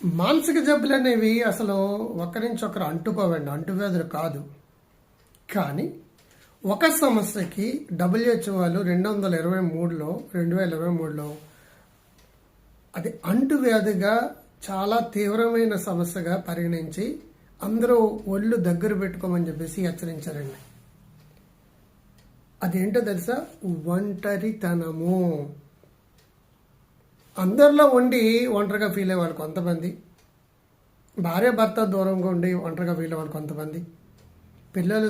మానసిక జబ్బులు అనేవి అసలు ఒకరి నుంచి ఒకరు అంటుకోవండి, అంటువ్యాధులు కాదు. కానీ ఒక సమస్యకి WHO వాళ్ళు 2023లో అది అంటువ్యాధిగా చాలా తీవ్రమైన సమస్యగా పరిగణించి అందరూ ఒళ్ళు దగ్గర పెట్టుకోమని చెప్పేసి హెచ్చరించారండి. అదేంటో తెలుసా? ఒంటరితనము. అందరిలో ఉండి ఒంటరిగా ఫీల్ అయ్యేవాళ్ళు కొంతమంది, భార్య భర్త దూరంగా ఉండి ఒంటరిగా ఫీల్ అయ్యేవాళ్ళు కొంతమంది, పిల్లలు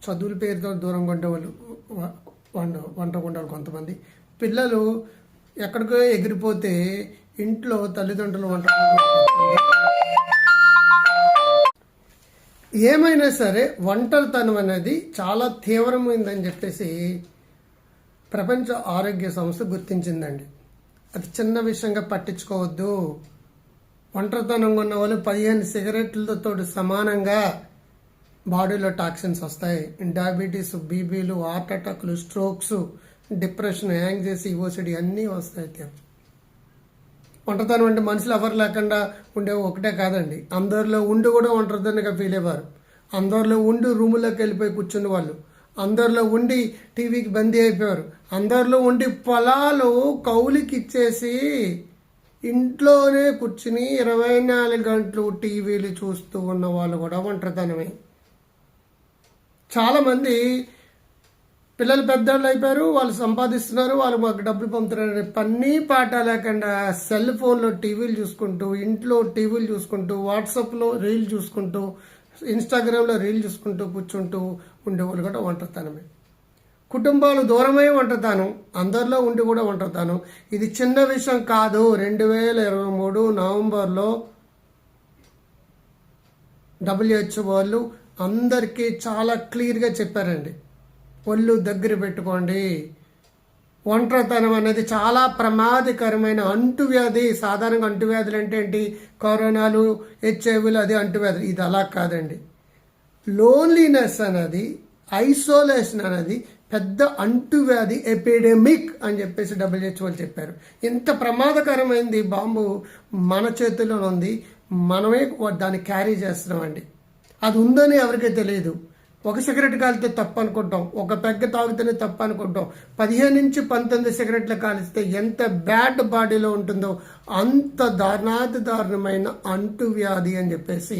చదువుల పేరుతో దూరంగా ఉండేవాళ్ళు ఒంటరిగా ఉండేవాళ్ళు కొంతమంది, పిల్లలు ఎక్కడికో ఎగిరిపోతే ఇంట్లో తల్లిదండ్రులు ఏమైనా సరే ఒంటరితనం అనేది చాలా తీవ్రమైందని చెప్పేసి ప్రపంచ ఆరోగ్య సంస్థ గుర్తించిందండి. అది చిన్న విషయంగా పట్టించుకోవద్దు. ఒంటరితనంగా ఉన్న వాళ్ళు 15 సిగరెట్లతో సమానంగా బాడీలో టాక్సిన్స్ వస్తాయి. డయాబెటీస్, బీపీలు, హార్ట్ అటాక్లు, స్ట్రోక్స్, డిప్రెషన్, యాంగ్జైటీ, ఓసిడి అన్నీ వస్తాయి. ఒంటరితనం అంటే మనుషులు ఎవరు లేకుండా ఉండే ఒకటే కాదండి, అందరిలో ఉండి కూడా ఒంటరితనంగా ఫీల్ అయ్యేవారు, అందరిలో ఉండి రూములోకి వెళ్ళిపోయి కూర్చున్న వాళ్ళు, అందరిలో ఉండి టీవీకి బందీ అయిపోయారు, అందరిలో ఉండి పొలాలు కౌలికి ఇచ్చేసి ఇంట్లోనే కూర్చుని 24 గంటలు టీవీలు చూస్తూ ఉన్న వాళ్ళు కూడా ఒంటరితనమే. చాలామంది పిల్లలు పెద్దవాళ్ళు అయిపోయారు, వాళ్ళు సంపాదిస్తున్నారు, వాళ్ళు మాకు డబ్బులు పంపుతున్నారు, పని పాట లేకుండా సెల్ ఫోన్లో టీవీలు చూసుకుంటూ, ఇంట్లో టీవీలు చూసుకుంటూ, వాట్సాప్లో రీల్ చూసుకుంటూ, ఇన్స్టాగ్రామ్లో రీల్ చూసుకుంటూ కూర్చుంటూ ఉండేవాళ్ళు కూడా ఒంటరితనమే. కుటుంబాలు దూరమై ఒంటరితనం, అందరిలో ఉండి కూడా ఒంటరితనం. ఇది చిన్న విషయం కాదు. 2023 నవంబర్లో WHO వాళ్ళు అందరికీ చాలా క్లియర్గా చెప్పారండి, ఒళ్ళు దగ్గర పెట్టుకోండి. ఒంటరితనం అనేది చాలా ప్రమాదకరమైన అంటువ్యాధి. సాధారణంగా అంటువ్యాధులు అంటే ఏంటి? కరోనాలు, హెచ్ఐవీలు, అది అంటువ్యాధులు. ఇది అలా కాదండి. లోన్లీనెస్ అనేది, ఐసోలేషన్ అనేది పెద్ద అంటువ్యాధి, ఎపిడెమిక్ అని చెప్పేసి WHO వాళ్ళు చెప్పారు. ఇంత ప్రమాదకరమైనది బాంబు మన చేతిలో ఉంది, మనమే దాన్ని క్యారీ చేస్తున్నామండి. అది ఉందని ఎవరికీ తెలియదు. ఒక సిగరెట్ కాలితే తప్పు అనుకుంటాం, ఒక పెగ్గ తాగితేనే తప్పు అనుకుంటాం. 15 నుంచి 19 సిగరెట్లు కాలిస్తే ఎంత బ్యాడ్ బాడీలో ఉంటుందో అంత దారుణమైన అంటువ్యాధి అని చెప్పేసి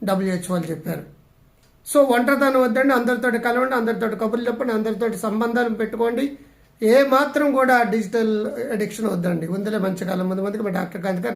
WHO వాళ్ళు చెప్పారు. సో ఒంటరితనం వద్దండి, అందరితోటి కలవండి, అందరితోటి కబుర్లు చెప్పండి, అందరితోటి సంబంధాలు పెట్టుకోండి. ఏ మాత్రం కూడా డిజిటల్ అడిక్షన్ వద్దండి. ఉందిలే మంచి కాలం ముందు మందికి డాక్టర్ కాదు.